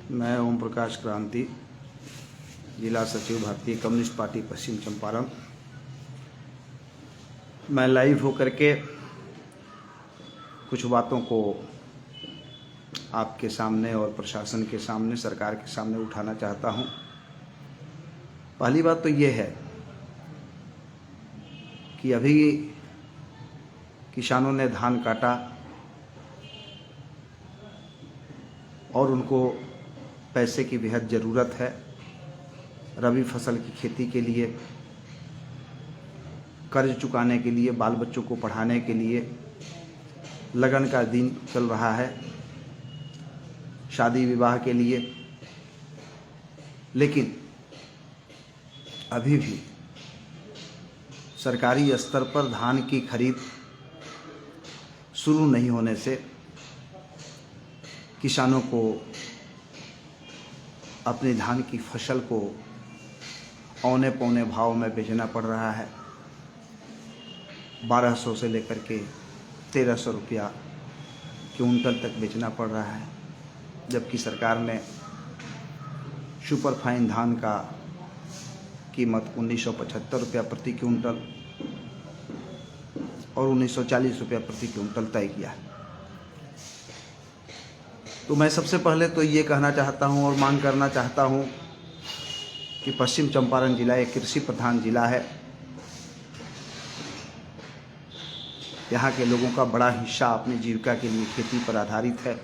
मैं ओम प्रकाश क्रांति, जिला सचिव भारतीय कम्युनिस्ट पार्टी पश्चिम चंपारण। मैं लाइव होकर के कुछ बातों को आपके सामने और प्रशासन के सामने, सरकार के सामने उठाना चाहता हूं। पहली बात तो ये है कि अभी किसानों ने धान काटा और उनको पैसे की बेहद ज़रूरत है रबी फसल की खेती के लिए, कर्ज चुकाने के लिए, बाल बच्चों को पढ़ाने के लिए। लगन का दिन चल रहा है, शादी विवाह के लिए। लेकिन अभी भी सरकारी स्तर पर धान की खरीद शुरू नहीं होने से किसानों को अपनी धान की फसल को औने पौने भाव में बेचना पड़ रहा है। 1200 से लेकर के 1300 रुपया क्विंटल तक बेचना पड़ रहा है, जबकि सरकार ने सुपर फाइन धान का कीमत 1975 रुपया प्रति क्विंटल और 1940 रुपया प्रति क्विंटल तय किया है। तो मैं सबसे पहले तो ये कहना चाहता हूँ और मांग करना चाहता हूँ कि पश्चिम चंपारण जिला एक कृषि प्रधान जिला है। यहाँ के लोगों का बड़ा हिस्सा अपनी जीविका के लिए खेती पर आधारित है।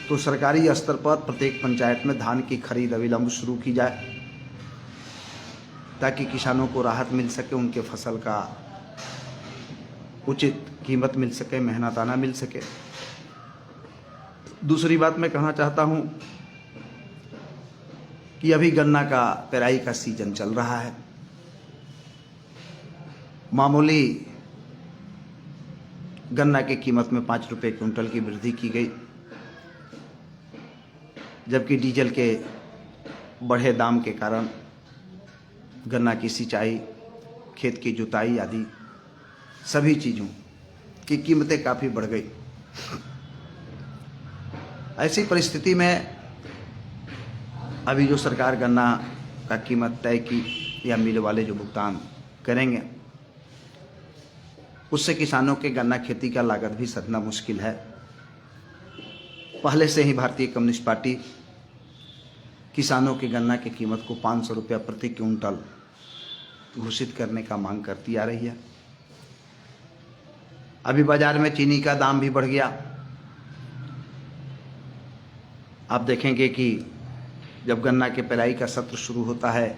तो सरकारी स्तर पर प्रत्येक पंचायत में धान की खरीद अविलंब शुरू की जाए ताकि किसानों को राहत मिल सके, उनके फसल का उचित कीमत मिल सके, मेहनताना मिल सके। दूसरी बात मैं कहना चाहता हूं कि अभी गन्ना का पेराई का सीजन चल रहा है। मामूली गन्ना की कीमत में 5 रुपये क्विंटल की वृद्धि की गई, जबकि डीजल के बढ़े दाम के कारण गन्ना की सिंचाई, खेत की जुताई आदि सभी चीज़ों की कीमतें काफ़ी बढ़ गई। ऐसी परिस्थिति में अभी जो सरकार गन्ना का कीमत तय की या मिल वाले जो भुगतान करेंगे, उससे किसानों के गन्ना खेती का लागत भी सधना मुश्किल है। पहले से ही भारतीय कम्युनिस्ट पार्टी किसानों के गन्ना की कीमत को 500 रुपया प्रति क्विंटल घोषित करने का मांग करती आ रही है। अभी बाजार में चीनी का दाम भी बढ़ गया। आप देखेंगे कि जब गन्ना के पेराई का सत्र शुरू होता है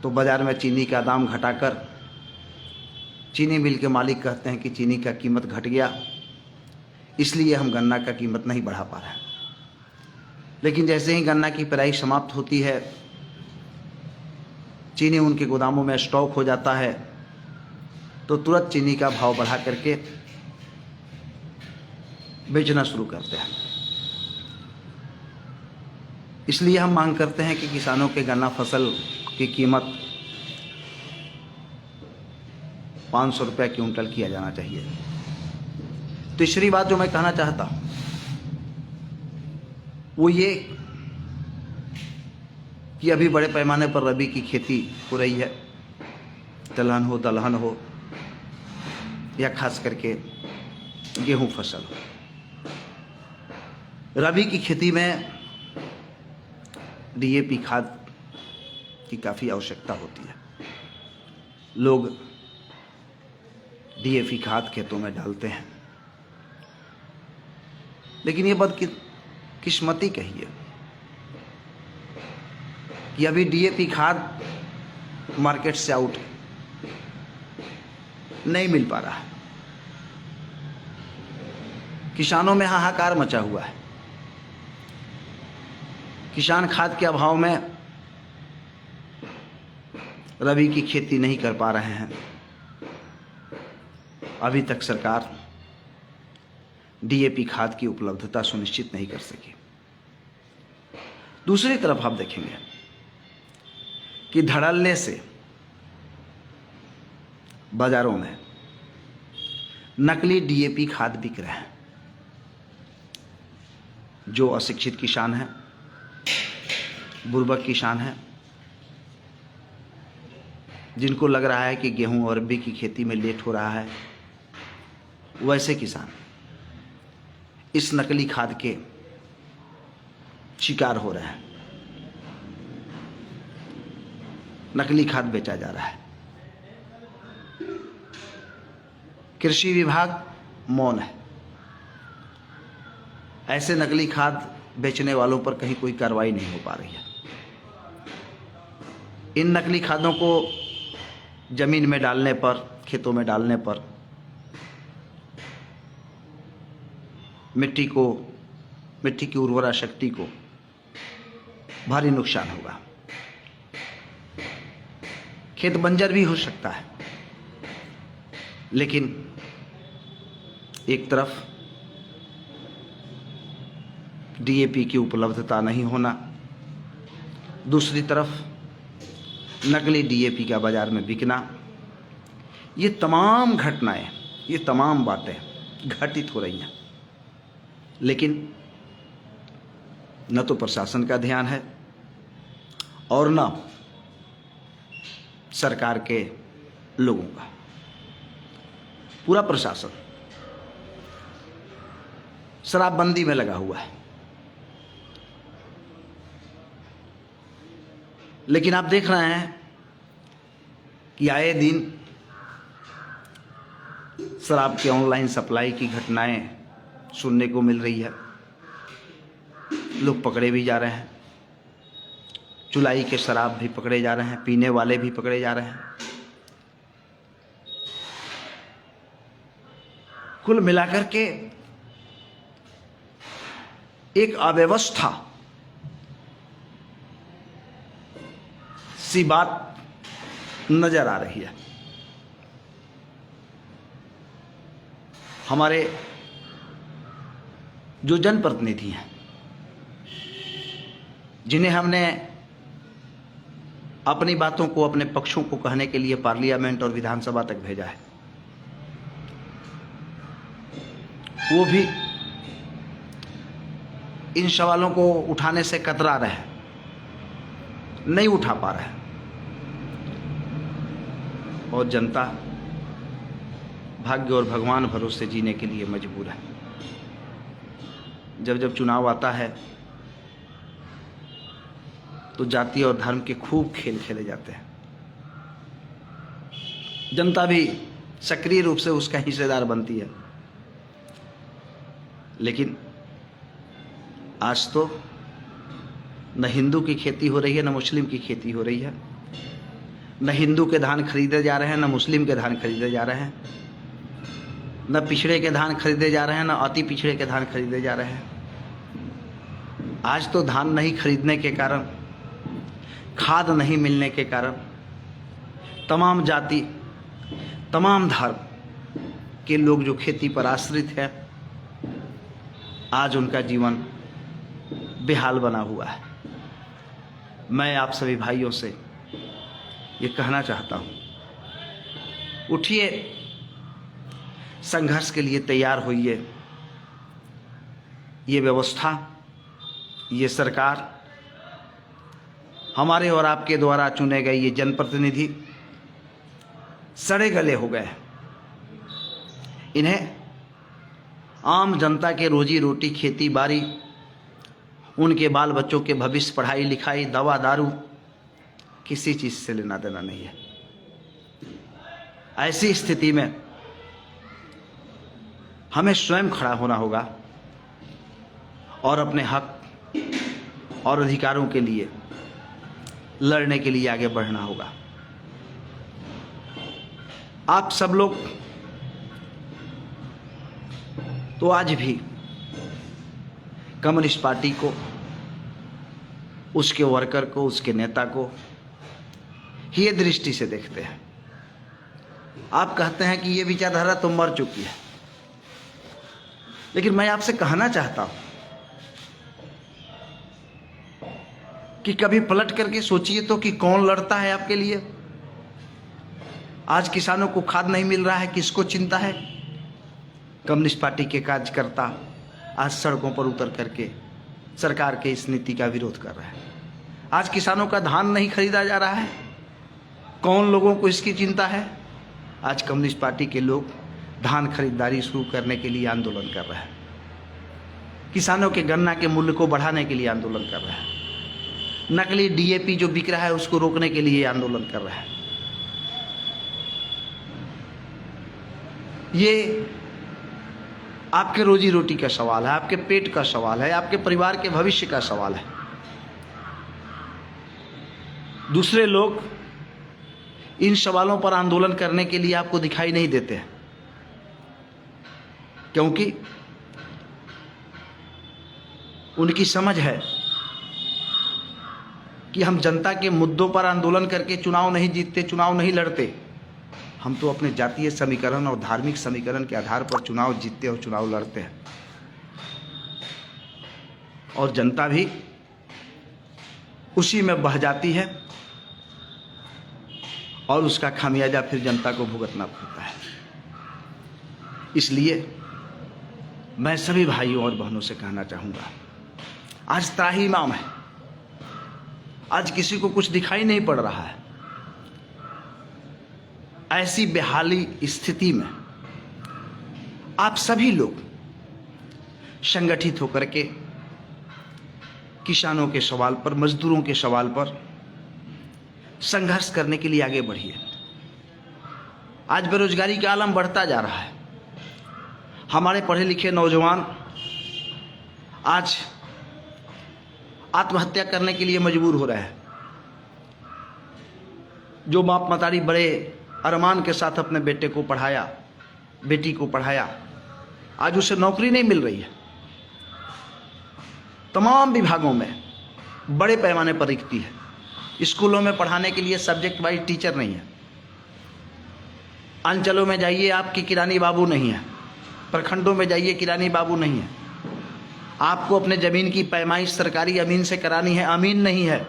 तो बाजार में चीनी का दाम घटाकर चीनी मिल के मालिक कहते हैं कि चीनी का कीमत घट गया, इसलिए हम गन्ना का कीमत नहीं बढ़ा पा रहे हैं। लेकिन जैसे ही गन्ना की पेराई समाप्त होती है, चीनी उनके गोदामों में स्टॉक हो जाता है, तो तुरंत चीनी का भाव बढ़ा करके बेचना शुरू करते हैं। इसलिए हम मांग करते हैं कि किसानों के गन्ना फसल की कीमत 500 रुपया क्विंटल किया जाना चाहिए। तीसरी बात जो मैं कहना चाहता हूं वो ये कि अभी बड़े पैमाने पर रबी की खेती हो रही है। तिलहन हो, दलहन हो या खास करके गेहूं फसल हो। रबी की खेती में डीएपी खाद की काफ़ी आवश्यकता होती है। लोग डीएपी खाद खेतों में डालते हैं, लेकिन ये बदकिस्मती कहिए कि अभी डीएपी खाद मार्केट से आउट नहीं मिल पा रहा है। किसानों में हाहाकार मचा हुआ है। किसान खाद के अभाव में रबी की खेती नहीं कर पा रहे हैं। अभी तक सरकार डीएपी खाद की उपलब्धता सुनिश्चित नहीं कर सकी। दूसरी तरफ आप देखेंगे कि धड़ल्ले से बाजारों में नकली डीएपी खाद बिक रहे हैं। जो अशिक्षित किसान है, बुर्बक किसान है, जिनको लग रहा है कि गेहूं और अरबी की खेती में लेट हो रहा है, वैसे किसान इस नकली खाद के शिकार हो रहे हैं। नकली खाद बेचा जा रहा है। कृषि विभाग मौन है। ऐसे नकली खाद बेचने वालों पर कहीं कोई कार्रवाई नहीं हो पा रही है। इन नकली खादों को जमीन में डालने पर, खेतों में डालने पर मिट्टी की उर्वरा शक्ति को भारी नुकसान होगा। खेत बंजर भी हो सकता है। लेकिन एक तरफ डीएपी की उपलब्धता नहीं होना, दूसरी तरफ नकली डीएपी का बाजार में बिकना, ये तमाम घटनाएं, ये तमाम बातें घटित हो रही हैं। लेकिन न तो प्रशासन का ध्यान है और न सरकार के लोगों का। पूरा प्रशासन शराबबंदी में लगा हुआ है। लेकिन आप देख रहे हैं कि आए दिन शराब के ऑनलाइन सप्लाई की घटनाएं सुनने को मिल रही है। लोग पकड़े भी जा रहे हैं। चुलाई के शराब भी पकड़े जा रहे हैं, पीने वाले भी पकड़े जा रहे हैं। कुल मिलाकर के एक अव्यवस्था सी बात नजर आ रही है। हमारे जो जनप्रतिनिधि हैं, जिन्हें हमने अपनी बातों को, अपने पक्षों को कहने के लिए पार्लियामेंट और विधानसभा तक भेजा है, वो भी इन सवालों को उठाने से कतरा रहे हैं, नहीं उठा पा रहे हैं। और जनता भाग्य और भगवान भरोसे जीने के लिए मजबूर है। जब जब चुनाव आता है तो जाति और धर्म के खूब खेल खेले जाते हैं। जनता भी सक्रिय रूप से उसका हिस्सेदार बनती है। लेकिन आज तो न हिंदू की खेती हो रही है, न मुस्लिम की खेती हो रही है। न हिंदू के धान खरीदे जा रहे हैं, न मुस्लिम के धान खरीदे जा रहे हैं। न पिछड़े के धान खरीदे जा रहे हैं, न अति पिछड़े के धान खरीदे जा रहे हैं। आज तो धान नहीं खरीदने के कारण, खाद नहीं मिलने के कारण तमाम जाति, तमाम धर्म के लोग जो खेती पर आश्रित है, आज उनका जीवन बेहाल बना हुआ है। मैं आप सभी भाइयों से ये कहना चाहता हूँ, उठिए, संघर्ष के लिए तैयार होइए। ये व्यवस्था, ये सरकार, हमारे और आपके द्वारा चुने गए ये जनप्रतिनिधि सड़े गले हो गए। इन्हें आम जनता के रोजी रोटी, खेती बाड़ी, उनके बाल बच्चों के भविष्य, पढ़ाई लिखाई, दवा दारू, किसी चीज़ से लेना देना नहीं है। ऐसी स्थिति में हमें स्वयं खड़ा होना होगा और अपने हक और अधिकारों के लिए लड़ने के लिए आगे बढ़ना होगा। आप सब लोग तो आज भी कम्युनिस्ट पार्टी को, उसके वर्कर को, उसके नेता को ये दृष्टि से देखते हैं। आप कहते हैं कि ये विचारधारा तो मर चुकी है। लेकिन मैं आपसे कहना चाहता हूं कि कभी पलट करके सोचिए तो कि कौन लड़ता है आपके लिए। आज किसानों को खाद नहीं मिल रहा है, किसको चिंता है? कम्युनिस्ट पार्टी के कार्यकर्ता आज सड़कों पर उतर करके सरकार के इस नीति का विरोध कर रहा है। आज किसानों का धान नहीं खरीदा जा रहा है, कौन लोगों को इसकी चिंता है? आज कम्युनिस्ट पार्टी के लोग धान खरीदारी शुरू करने के लिए आंदोलन कर रहे हैं, किसानों के गन्ना के मूल्य को बढ़ाने के लिए आंदोलन कर रहे हैं, नकली डीएपी जो बिक रहा है उसको रोकने के लिए आंदोलन कर रहे हैं। ये आपके रोजी रोटी का सवाल है, आपके पेट का सवाल है, आपके परिवार के भविष्य का सवाल है। दूसरे लोग इन सवालों पर आंदोलन करने के लिए आपको दिखाई नहीं देते हैं, क्योंकि उनकी समझ है कि हम जनता के मुद्दों पर आंदोलन करके चुनाव नहीं जीतते, चुनाव नहीं लड़ते। हम तो अपने जातीय समीकरण और धार्मिक समीकरण के आधार पर चुनाव जीतते और चुनाव लड़ते हैं, और जनता भी उसी में बह जाती है और उसका खामियाजा फिर जनता को भुगतना पड़ता है। इसलिए मैं सभी भाइयों और बहनों से कहना चाहूँगा, आज त्राहिमाम है, आज किसी को कुछ दिखाई नहीं पड़ रहा है। ऐसी बेहाली स्थिति में आप सभी लोग संगठित होकर के किसानों के सवाल पर, मजदूरों के सवाल पर संघर्ष करने के लिए आगे बढ़िए। आज बेरोजगारी का आलम बढ़ता जा रहा है, हमारे पढ़े लिखे नौजवान आज आत्महत्या करने के लिए मजबूर हो रहे हैं। जो बाप मतारी बड़े अरमान के साथ अपने बेटे को पढ़ाया, बेटी को पढ़ाया, आज उसे नौकरी नहीं मिल रही है। तमाम विभागों में बड़े पैमाने पर रिक्ति है। स्कूलों में पढ़ाने के लिए सब्जेक्ट वाइज टीचर नहीं है। अंचलों में जाइए, आपकी किरानी बाबू नहीं है। प्रखंडों में जाइए, किरानी बाबू नहीं है। आपको अपने ज़मीन की पैमाइश सरकारी अमीन से करानी है, अमीन नहीं है।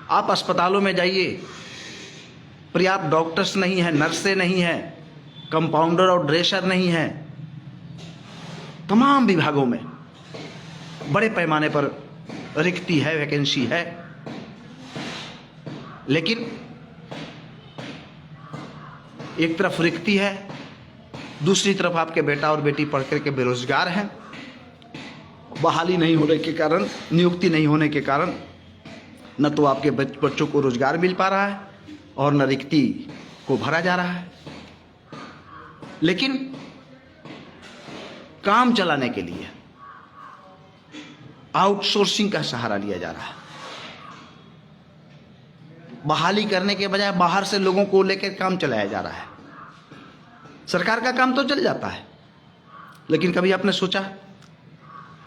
आप अस्पतालों में जाइए, पर्याप्त डॉक्टर्स नहीं है, नर्सें नहीं है, कंपाउंडर और ड्रेसर नहीं है। तमाम विभागों में बड़े पैमाने पर रिक्ति है, वैकेंसी है। लेकिन एक तरफ रिक्ति है, दूसरी तरफ आपके बेटा और बेटी पढ़ करके बेरोजगार हैं। बहाली नहीं होने के कारण, नियुक्ति नहीं होने के कारण न तो आपके बच्चों को रोजगार मिल पा रहा है और न रिक्ति को भरा जा रहा है। लेकिन काम चलाने के लिए आउटसोर्सिंग का सहारा लिया जा रहा है। बहाली करने के बजाय बाहर से लोगों को लेकर काम चलाया जा रहा है। सरकार का काम तो चल जाता है, लेकिन कभी आपने सोचा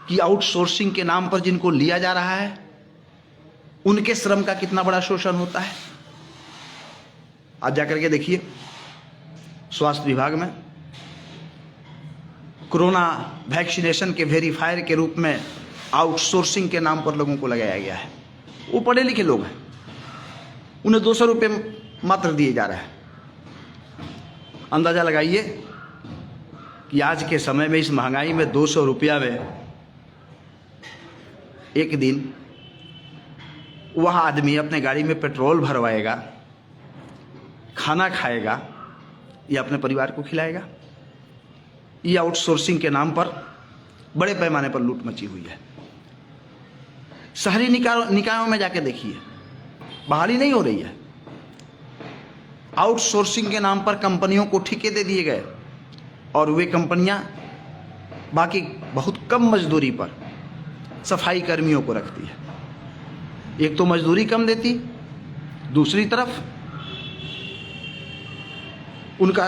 कि आउटसोर्सिंग के नाम पर जिनको लिया जा रहा है उनके श्रम का कितना बड़ा शोषण होता है? आज जाकर के देखिए, स्वास्थ्य विभाग में कोरोना वैक्सीनेशन के वेरीफायर के रूप में आउटसोर्सिंग के नाम पर लोगों को लगाया गया है। वो पढ़े लिखे लोग हैं, उन्हें 200 रुपये मात्र दिए जा रहे हैं। अंदाजा लगाइए कि आज के समय में, इस महंगाई में 200 रुपया में एक दिन वह आदमी अपने गाड़ी में पेट्रोल भरवाएगा, खाना खाएगा या अपने परिवार को खिलाएगा? ये आउटसोर्सिंग के नाम पर बड़े पैमाने पर लूट मची हुई है। शहरी निकायों में जाके देखिए, बहाली नहीं हो रही है। आउटसोर्सिंग के नाम पर कंपनियों को ठेके दे दिए गए और वे कंपनियां बाकी बहुत कम मजदूरी पर सफाई कर्मियों को रखती है। एक तो मजदूरी कम देती, दूसरी तरफ उनका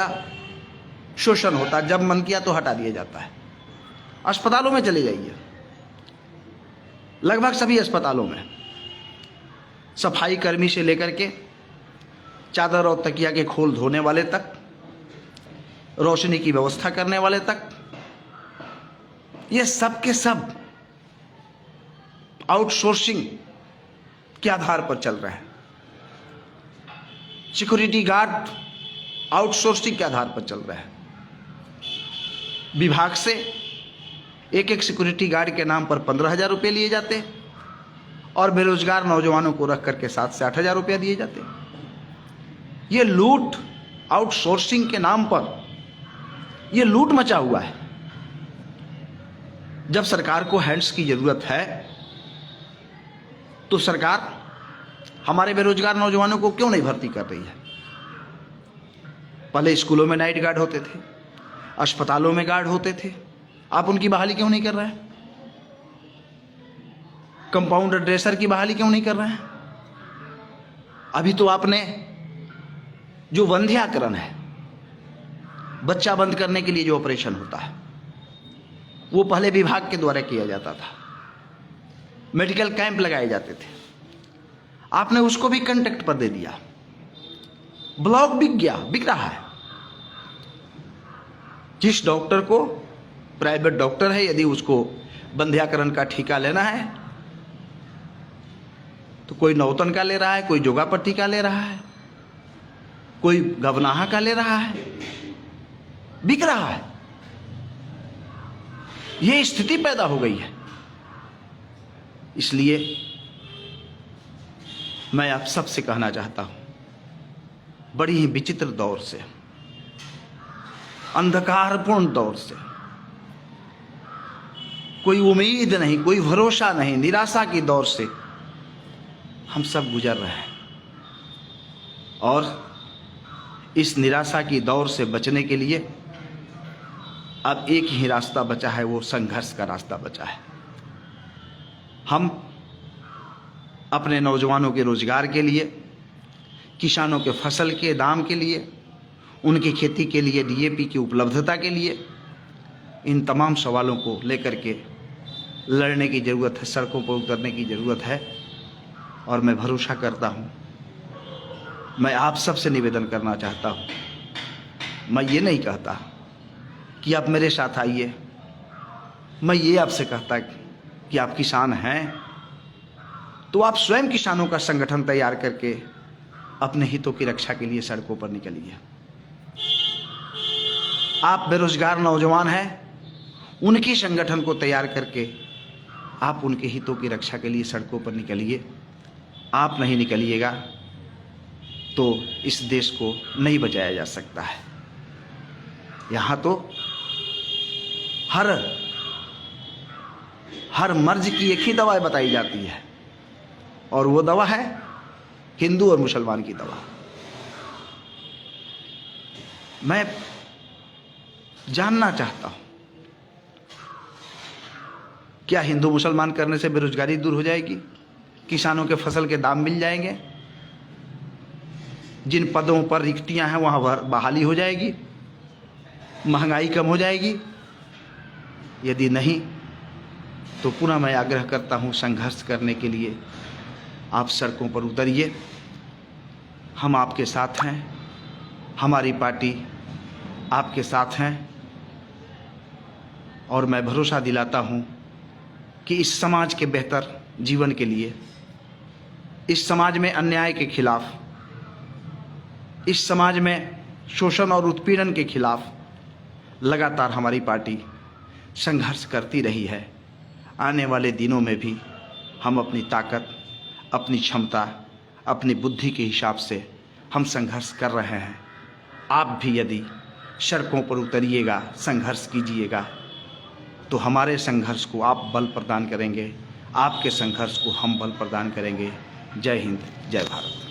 शोषण होता, जब मन किया तो हटा दिया जाता है। अस्पतालों में चले जाइए, लगभग सभी अस्पतालों में सफाई कर्मी से लेकर के चादर और तकिया के खोल धोने वाले तक, रोशनी की व्यवस्था करने वाले तक, ये सब के सब आउटसोर्सिंग के आधार पर चल रहे हैं। सिक्योरिटी गार्ड आउटसोर्सिंग के आधार पर चल रहे हैं। विभाग से एक एक सिक्योरिटी गार्ड के नाम पर 15,000 रुपये लिए जाते और बेरोजगार नौजवानों को रख करके 7 से 8,000 रुपया दिए जाते। ये लूट, आउटसोर्सिंग के नाम पर ये लूट मचा हुआ है। जब सरकार को हैंड्स की जरूरत है तो सरकार हमारे बेरोजगार नौजवानों को क्यों नहीं भर्ती कर रही है? पहले स्कूलों में नाइट गार्ड होते थे, अस्पतालों में गार्ड होते थे, आप उनकी बहाली क्यों नहीं कर रहे हैं? कंपाउंडर ड्रेसर की बहाली क्यों नहीं कर रहे हैं? अभी तो आपने जो वंध्याकरण है, बच्चा बंद करने के लिए जो ऑपरेशन होता है, वो पहले विभाग के द्वारा किया जाता था, मेडिकल कैंप लगाए जाते थे, आपने उसको भी कंट्रैक्ट पर दे दिया। ब्लॉक बिक रहा है। जिस डॉक्टर को, प्राइवेट डॉक्टर है, यदि उसको बंध्याकरण का ठेका लेना है तो कोई नौतन का ले रहा है, कोई जोगापट्टी का ले रहा है, कोई गवनाहा का ले रहा है, बिक रहा है। यह स्थिति पैदा हो गई है। इसलिए मैं आप सबसे कहना चाहता हूं, बड़ी ही विचित्र दौर से, अंधकारपूर्ण दौर से, कोई उम्मीद नहीं, कोई भरोसा नहीं, निराशा की दौर से हम सब गुजर रहे हैं। और इस निराशा की दौर से बचने के लिए अब एक ही रास्ता बचा है, वो संघर्ष का रास्ता बचा है। हम अपने नौजवानों के रोजगार के लिए, किसानों के फसल के दाम के लिए, उनकी खेती के लिए डीएपी की उपलब्धता के लिए, इन तमाम सवालों को लेकर के लड़ने की ज़रूरत है, सड़कों पर उतरने की ज़रूरत है। और मैं भरोसा करता हूँ, मैं आप सबसे निवेदन करना चाहता हूँ, मैं ये नहीं कहता कि आप मेरे साथ आइए, मैं ये आपसे कहता कि आप किसान हैं तो आप स्वयं किसानों का संगठन तैयार करके अपने हितों की रक्षा के लिए सड़कों पर निकलिए। आप बेरोजगार नौजवान हैं, उनकी संगठन को तैयार करके आप उनके हितों की रक्षा के लिए सड़कों पर निकलिए। आप नहीं निकलिएगा तो इस देश को नहीं बचाया जा सकता है। यहाँ तो हर मर्ज की एक ही दवा बताई जाती है, और वो दवा है हिंदू और मुसलमान की दवा। मैं जानना चाहता हूं, क्या हिंदू मुसलमान करने से बेरोजगारी दूर हो जाएगी? किसानों के फसल के दाम मिल जाएंगे? जिन पदों पर रिक्तियां हैं वहां बहाली हो जाएगी? महंगाई कम हो जाएगी? यदि नहीं तो पुनः मैं आग्रह करता हूं, संघर्ष करने के लिए आप सड़कों पर उतरिए। हम आपके साथ हैं, हमारी पार्टी आपके साथ हैं, और मैं भरोसा दिलाता हूं कि इस समाज के बेहतर जीवन के लिए, इस समाज में अन्याय के खिलाफ, इस समाज में शोषण और उत्पीड़न के खिलाफ लगातार हमारी पार्टी संघर्ष करती रही है। आने वाले दिनों में भी हम अपनी ताकत, अपनी क्षमता, अपनी बुद्धि के हिसाब से हम संघर्ष कर रहे हैं। आप भी यदि सड़कों पर उतरिएगा, संघर्ष कीजिएगा, तो हमारे संघर्ष को आप बल प्रदान करेंगे, आपके संघर्ष को हम बल प्रदान करेंगे। जय हिंद, जय भारत।